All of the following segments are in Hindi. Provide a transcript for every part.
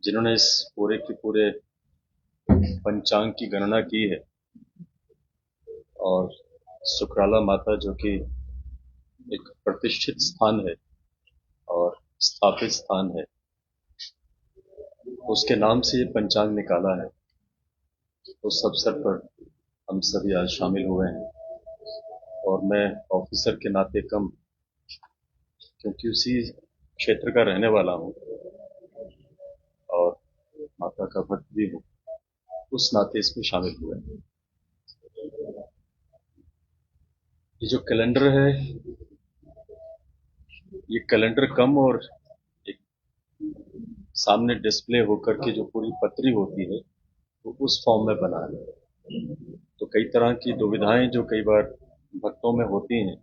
जिन्होंने इस पूरे के पूरे पंचांग की गणना की है और सुकराला माता जो कि एक प्रतिष्ठित स्थान है और स्थापित स्थान है, उसके नाम से ये पंचांग निकाला है। उस अवसर पर हम सभी आज शामिल हुए हैं और मैं ऑफिसर के नाते कम, क्योंकि उसी क्षेत्र का रहने वाला हूं और माता का भक्त भी हूं, उस नाते इसमें शामिल हुए हैं। ये जो कैलेंडर है, ये कैलेंडर कम और एक सामने डिस्प्ले होकर के जो पूरी पत्री होती है वो उस फॉर्म में बना है। तो कई तरह की दुविधाएं जो कई बार भक्तों में होती हैं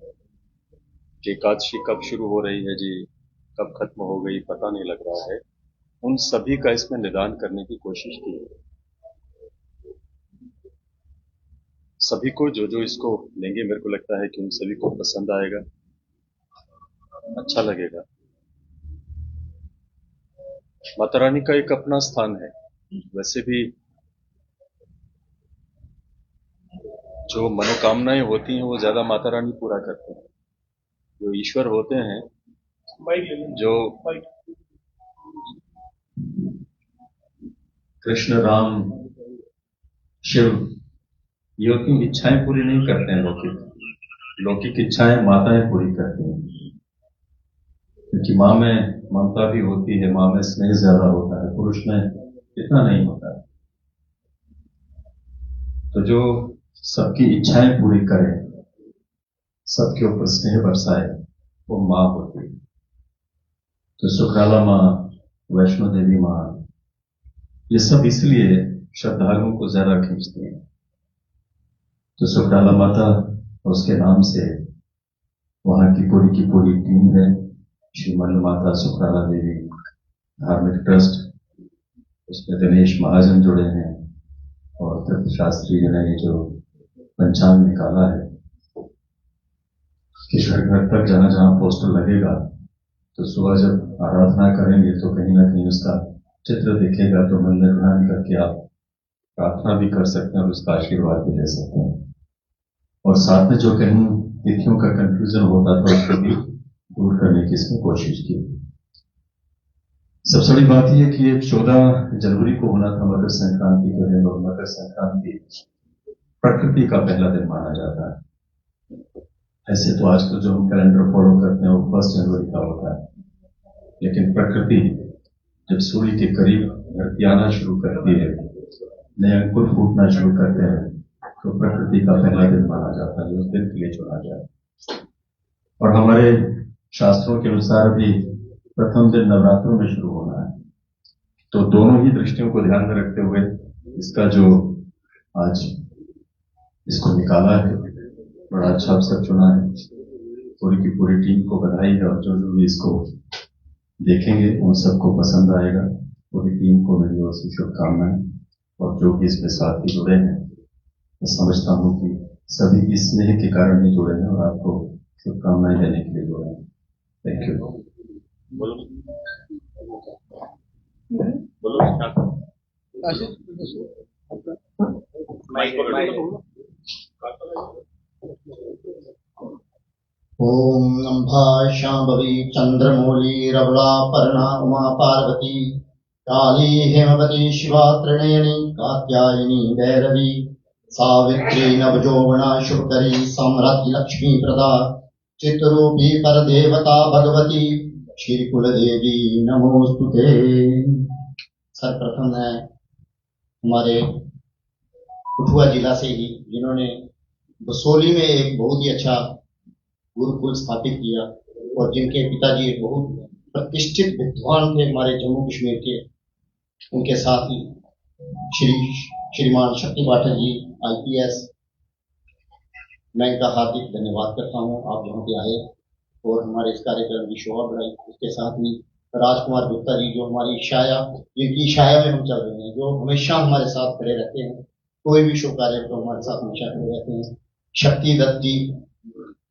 कि एकादशी कब शुरू हो रही है जी, कब खत्म हो गई, पता नहीं लग रहा है, उन सभी का इसमें निदान करने की कोशिश की है। सभी को जो इसको लेंगे, मेरे को लगता है कि उन सभी को पसंद आएगा, अच्छा लगेगा। माता रानी का एक अपना स्थान है। वैसे भी जो मनोकामनाएं होती हैं वो ज्यादा माता रानी पूरा करते हैं। जो ईश्वर होते हैं, जो कृष्ण, राम, शिव, ये उनकी इच्छाएं पूरी नहीं करते हैं। लौकिक इच्छाएं माताएं पूरी करती हैं, क्योंकि माँ में ममता भी होती है, माँ में स्नेह ज्यादा होता है, पुरुष में इतना नहीं होता है। तो जो सबकी इच्छाएं पूरी करे, सबके ऊपर स्नेह बरसाए, वो माँ होती है। तो सुकराला माँ, वैष्णो देवी माँ, ये सब इसलिए श्रद्धालुओं को ज्यादा खींचती है। तो सुकराला माता, उसके नाम से वहां की पूरी टीम है। श्रीमन माता सुकराला देवी धार्मिक ट्रस्ट, उसमें दिनेश महाजन जुड़े हैं और तृप्त शास्त्री जी ने जो पंचांग निकाला है कि घर घर तक जाना, जहां पोस्टर लगेगा तो सुबह जब आराधना करेंगे तो कहीं ना कहीं उसका चित्र दिखेगा, तो मन में ध्यान करके आप प्रार्थना भी कर सकते हैं और उसका आशीर्वाद भी ले सकते हैं। और साथ में जो कहीं तिथियों का कंफ्यूजन होता था उसको भी दूर करने की इसमें कोशिश की। सबसे बड़ी बात यह कि ये 14 जनवरी को होना था, मकर संक्रांति के दिन, और मकर संक्रांति प्रकृति का पहला दिन माना जाता है। ऐसे तो आजकल जो हम कैलेंडर फॉलो करते हैं वो 1 जनवरी का होता है, लेकिन प्रकृति जब सूर्य के करीब धरती आना शुरू करती है, नए अंकुर फूटना शुरू करते हैं, तो प्रकृति का पहला दिन माना जाता है, जो उस दिन के लिए चुना गया। और हमारे शास्त्रों के अनुसार भी प्रथम दिन नवरात्रों में शुरू होना है। तो दोनों ही दृष्टियों को ध्यान में रखते हुए इसका जो आज इसको निकाला है, बड़ा अच्छा अवसर चुना है। पूरी की पूरी टीम को बधाई है, और जो भी इसको देखेंगे उन सबको पसंद आएगा। पूरी टीम को मेरी ओर से शुभकामनाएं, और जो भी इसमें साथी जुड़े हैं, मैं समझता हूं कि सभी इस स्नेह के कारण ही जुड़े हैं और आपको शुभकामनाएं देने के लिए जुड़े हैं। Thank you. ओम अंबा शांभवी चंद्रमौली रवला पर्णा उमा पार्वती काली हेमवती शिवा त्रिनयनी कात्यायनी भैरवी सावित्री नवजोवना शुभकरी साम्राज्य लक्ष्मी प्रदा चित्ररूपी पर देवता भगवती श्री कुल देवी नमोस्तुते। सर्वप्रथम है हमारे कठुआ जिला से ही, जिन्होंने बसोली में एक बहुत ही अच्छा गुरुकुल स्थापित किया, और जिनके पिताजी एक बहुत प्रतिष्ठित विद्वान थे हमारे जम्मू कश्मीर के। उनके साथ ही श्रीमान शक्ति पाठक जी IPS, मैं इनका हार्दिक धन्यवाद करता हूं, आप यहाँ पे आए और हमारे इस कार्यक्रम की शोभा बढ़ाई। उसके साथ ही राजकुमार गुप्ता जी, जो हमारी छाया, जिनकी छाया में हम चल रहे हैं, जो हमेशा हमारे साथ खड़े रहते हैं, कोई भी शुभ कार्य तो हमारे साथ हमेशा खड़े रहते हैं। शक्ति दत्त जी,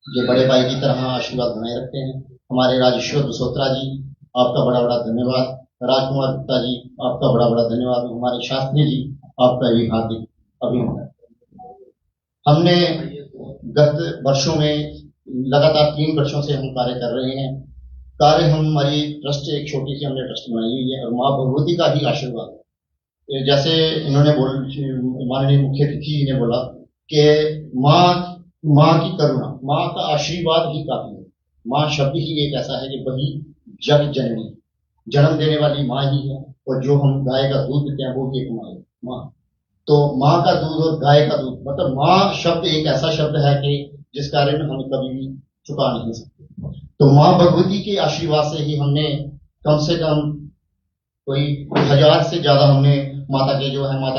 जो बड़े भाई की तरह आशीर्वाद बनाए रखते हैं। हमारे राजेश्वर बसोत्रा जी, आपका बड़ा बड़ा धन्यवाद। राजकुमार गुप्ता जी, आपका बड़ा बड़ा धन्यवाद। हमारे शास्त्री जी, आपका भी हार्दिक अभिनंदन। हमने गत वर्षों में लगातार 3 वर्षों से हम कार्य कर रहे हैं। कार्य हमारी ट्रस्ट, एक छोटी सी हमने ट्रस्ट बनाई हुई है और माँ भगवती का ही आशीर्वाद है। जैसे इन्होंने माननीय मुख्य अतिथि जी ने बोला कि माँ की करुणा, माँ का आशीर्वाद ही काफी है। माँ शब्द ही एक ऐसा है कि वही जग जननी, जन्म देने वाली माँ ही है। और जो हम गाय का दूध देते हैं वो भी एक माँ। तो माँ का दूध और गाय का दूध, मतलब माँ शब्द एक ऐसा शब्द है कि जिस कारण हम कभी भी चुका नहीं सकते। तो माँ भगवती के आशीर्वाद से ही हमने कम से कम कोई 1000 से ज्यादा हमने माता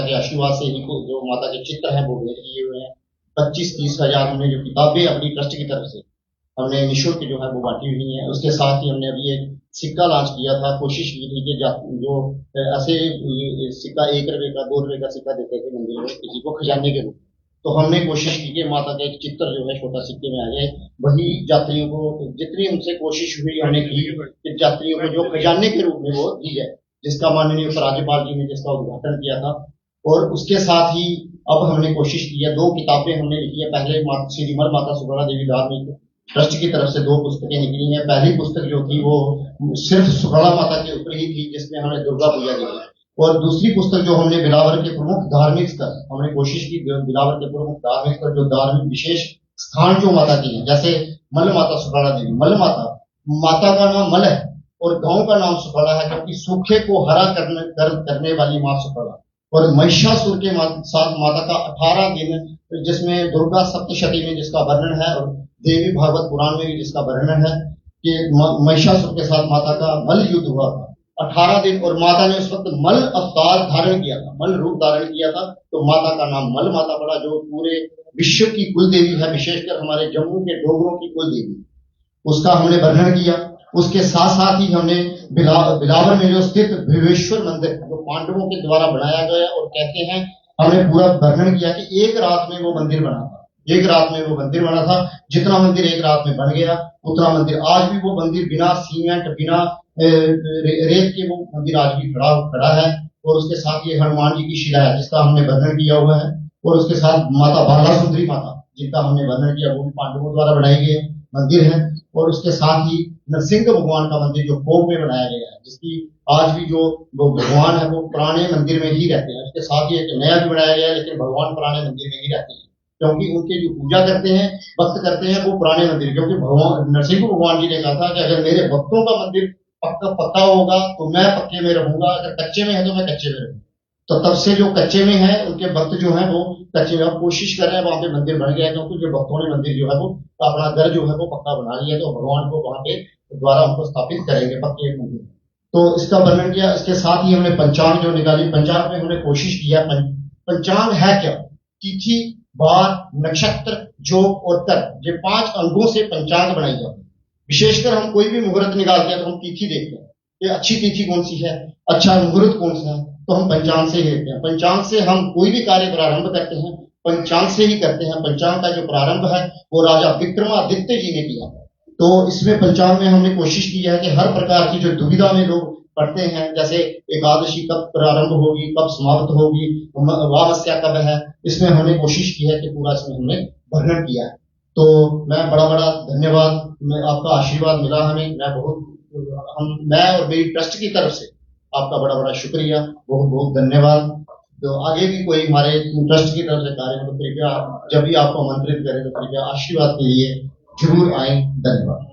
के आशीर्वाद से ही जो माता के चित्र हैं वो भेज किए हुए हैं। 25-30 हजार हमने जो किताबें अपनी ट्रस्ट की तरफ से हमने निःशुल्क जो है वो बांटी हुई है। उसके साथ ही हमने अभी एक सिक्का लॉन्च किया था। कोशिश की थी कि जो ऐसे सिक्का 1 रुपए का 2 रुपए का सिक्का देते थे मंदिर में किसी को खजाने के रूप, तो हमने कोशिश की कि माता का एक चित्र जो है छोटा सिक्के में आ जाए। वही यात्रियों को जितनी हमसे कोशिश हुई हमने की कि यात्रियों को जो खजाने के रूप में वो दी जाए, जिसका माननीय उपराज्यपाल जी ने जिसका उद्घाटन किया था। और उसके साथ ही अब हमने कोशिश की है, 2 किताबें हमने लिखी है। पहले श्री मल माता सुगौड़ा देवी धार्मिक ट्रस्ट की तरफ से 2 पुस्तकें निकली हैं। पहली पुस्तक जो थी वो सिर्फ सुगौड़ा माता के ऊपर ही थी, जिसमें हमने दुर्गा पूजा की। और दूसरी पुस्तक जो हमने बिलावर के प्रमुख धार्मिक स्थल, हमने कोशिश की बिलावर के प्रमुख धार्मिक स्थल, जो धार्मिक विशेष स्थान जो माता के हैं, जैसे मल माता सुगौड़ा देवी, मल माता का नाम मल है और गांव का नाम सुगौड़ा है, क्योंकि सूखे को हरा करने वाली माँ सुगौड़ा। और महिषासुर के साथ माता का 18 दिन, जिसमें दुर्गा सप्तशती में जिसका वर्णन है और देवी भागवत पुराण में भी जिसका वर्णन है कि महिषासुर के साथ माता का मल युद्ध हुआ था 18 दिन। और माता ने उस वक्त मल अवतार धारण किया था, मल रूप धारण किया था। तो माता का नाम मल माता पड़ा, जो पूरे विश्व की कुल देवी है, विशेषकर हमारे जम्मू के डोगरों की कुल देवी, उसका हमने वर्णन किया। उसके साथ साथ ही हमने बिलावर में जो स्थित भीमेश्वर मंदिर, जो पांडवों के द्वारा बनाया गया और कहते हैं, हमने पूरा वर्णन किया कि 1 रात में वो मंदिर बना था। 1 रात में वो मंदिर बना था। जितना मंदिर 1 रात में बन गया उतना मंदिर, आज भी वो मंदिर बिना सीमेंट, बिना रेत के वो मंदिर आज भी खड़ा है। और उसके साथ ये हनुमान जी की शिला है जिसका हमने वर्णन किया हुआ है। और उसके साथ माता बाला सुंदरी माता, जिनका हमने वर्णन किया, वो भी पांडवों द्वारा बनाई गई मंदिर है। और उसके साथ ही नरसिंह भगवान का मंदिर जो कोप में बनाया गया है, जिसकी आज भी जो वो भगवान है वो पुराने मंदिर में ही रहते हैं। उसके साथ ही एक नया भी बनाया गया है, लेकिन भगवान पुराने मंदिर में ही रहते हैं, क्योंकि उनके जो पूजा करते हैं, भक्त करते हैं, वो पुराने मंदिर। क्योंकि भगवान नरसिंह भगवान जी ने कहा था कि अगर मेरे भक्तों का मंदिर पक्का होगा तो मैं पक्के में रहूंगा, अगर कच्चे में है तो मैं कच्चे में रहूंगा। तो तब से जो कच्चे में है उनके भक्त जो है वो कच्चे में कोशिश कर रहे हैं, वहां पे मंदिर बन गया है, क्योंकि जो भक्तों ने मंदिर जो है वो अपना घर जो है वो पक्का बना लिया, तो भगवान को वहां पे द्वारा हमको स्थापित करेंगे पक्के मंदिर। तो इसका वर्णन किया। इसके साथ ही हमने पंचांग जो निकाली। पंचांग में हमने कोशिश किया, पंचांग है क्या? तिथि, वार, नक्षत्र, योग और कर, ये 5 अंगों से पंचांग बनाई जाती है। विशेषकर हम कोई भी मुहूर्त निकालते हैं तो हम तिथि देखते हैं कि अच्छी तिथि कौन सी है, अच्छा मुहूर्त कौन सा है, तो हम पंचांग से ही देखते हैं। पंचांग से हम कोई भी कार्य प्रारंभ करते हैं, पंचांग से ही करते हैं। पंचांग का जो प्रारंभ है वो राजा विक्रमादित्य जी ने किया। तो इसमें पंचांग में हमने कोशिश की है कि हर प्रकार की जो दुविधा में लोग पढ़ते हैं, जैसे एकादशी कब प्रारंभ होगी, कब समाप्त होगी, अमावस्या कब है, इसमें हमने कोशिश की है कि पूरा इसमें हमने वर्णन किया है। तो मैं बड़ा धन्यवाद, मैं आपका आशीर्वाद मिला हमें, मैं और मेरी ट्रस्ट की तरफ से आपका बड़ा शुक्रिया, बहुत धन्यवाद। तो आगे भी कोई हमारे ट्रस्ट की तरफ से कार्य हो तो कृपया जब भी आपको आमंत्रित करें तो कृपया आशीर्वाद के लिए जरूर आए। धन्यवाद।